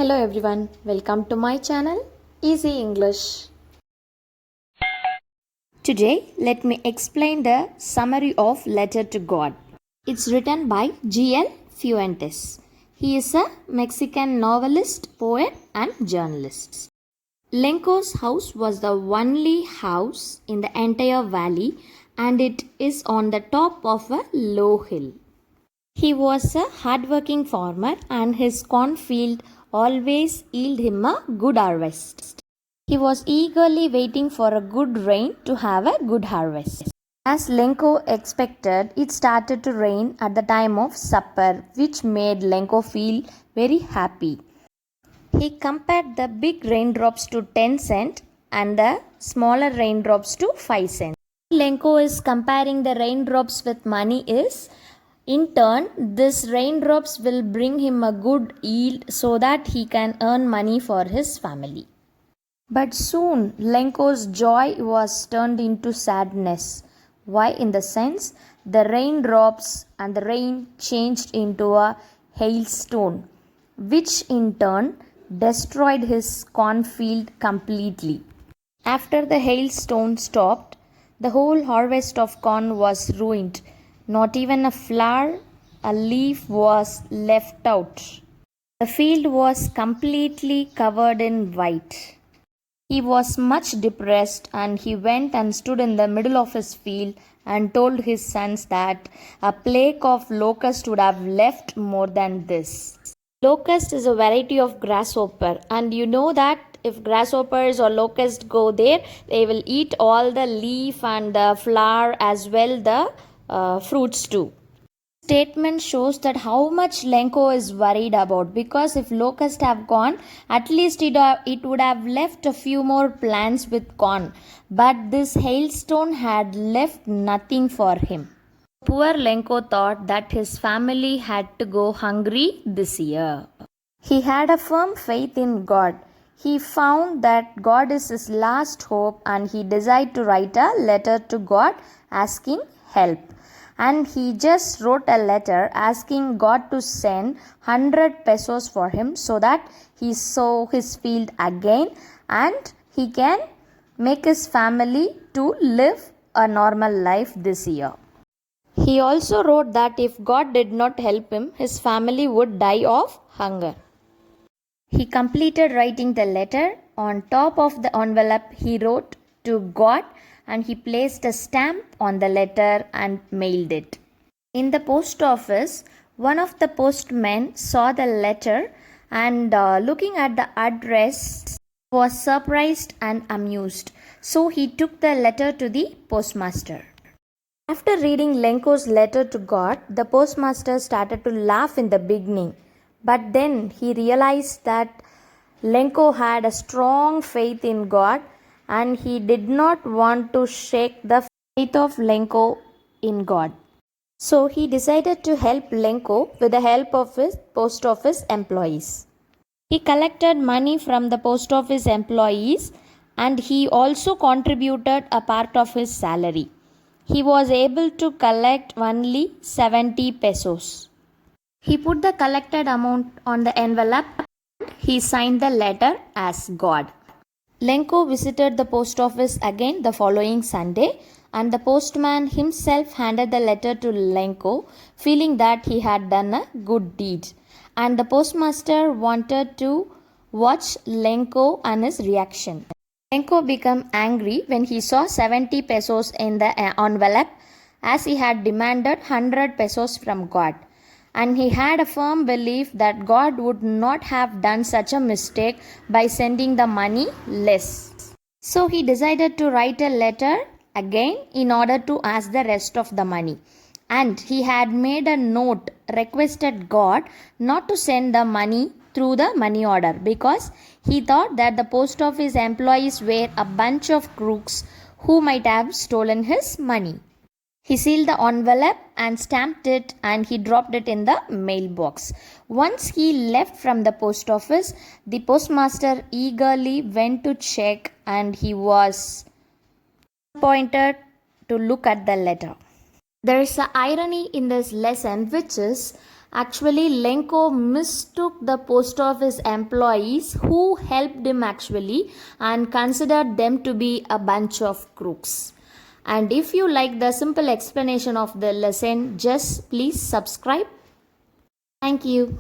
Hello everyone, welcome to my channel Easy English. Today, let me explain the summary of Letter to God. It's written by G.L. Fuentes. He is a Mexican novelist, poet, and journalist. Lenko's house was the only house in the entire valley, and it is on the top of a low hill. He was a hardworking farmer, and his cornfield always yielded him a good harvest. He was eagerly waiting for a good rain to have a good harvest. As Lenko expected, it started to rain at the time of supper, which made Lenko feel very happy. He compared the big raindrops to 10 cents and the smaller raindrops to 5 cents. Lenko is comparing the raindrops with money is, in turn, these raindrops will bring him a good yield so that he can earn money for his family. But soon, Lenko's joy was turned into sadness. Why? In the sense, the raindrops and the rain changed into a hailstone, which in turn destroyed his cornfield completely. After the hailstone stopped, the whole harvest of corn was ruined. Not even a flower, a leaf was left out. The field was completely covered in white. He was much depressed, and he went and stood in the middle of his field and told his sons that a plague of locusts would have left more than this. Locust is a variety of grasshopper, and you know that if grasshoppers or locusts go there, they will eat all the leaf and the flower as well the fruits too. Statement shows that how much Lenko is worried about, because if locusts have gone, at least it would have left a few more plants with corn, but this hailstone had left nothing for him. Poor Lenko thought that his family had to go hungry this year. He had a firm faith in God. He found that God is his last hope, and he decided to write a letter to God asking help. And he just wrote a letter asking God to send 100 pesos for him so that he sow his field again and he can make his family to live a normal life this year. He also wrote that if God did not help him, his family would die of hunger. He completed writing the letter. On top of the envelope, he wrote to God, and he placed a stamp on the letter and mailed it. In the post office, one of the postmen saw the letter and looking at the address was surprised and amused. So he took the letter to the postmaster. After reading Lenko's letter to God, the postmaster started to laugh in the beginning. But then he realized that Lenko had a strong faith in God, and he did not want to shake the faith of Lenko in God. So he decided to help Lenko with the help of his post office employees. He collected money from the post office employees, and he also contributed a part of his salary. He was able to collect only 70 pesos. He put the collected amount on the envelope. He signed the letter as God. Lenko visited the post office again the following Sunday, and the postman himself handed the letter to Lenko, feeling that he had done a good deed. And the postmaster wanted to watch Lenko and his reaction. Lenko became angry when he saw 70 pesos in the envelope, as he had demanded 100 pesos from God. And he had a firm belief that God would not have done such a mistake by sending the money less. So he decided to write a letter again in order to ask the rest of the money. And he had made a note, requested God not to send the money through the money order, because he thought that the post office employees were a bunch of crooks who might have stolen his money. He sealed the envelope and stamped it, and he dropped it in the mailbox. Once he left from the post office, the postmaster eagerly went to check, and he was disappointed to look at the letter. There is an irony in this lesson, which is Actually, Lenko mistook the post office employees who helped him actually and considered them to be a bunch of crooks. And if you like the simple explanation of the lesson, just please subscribe. Thank you.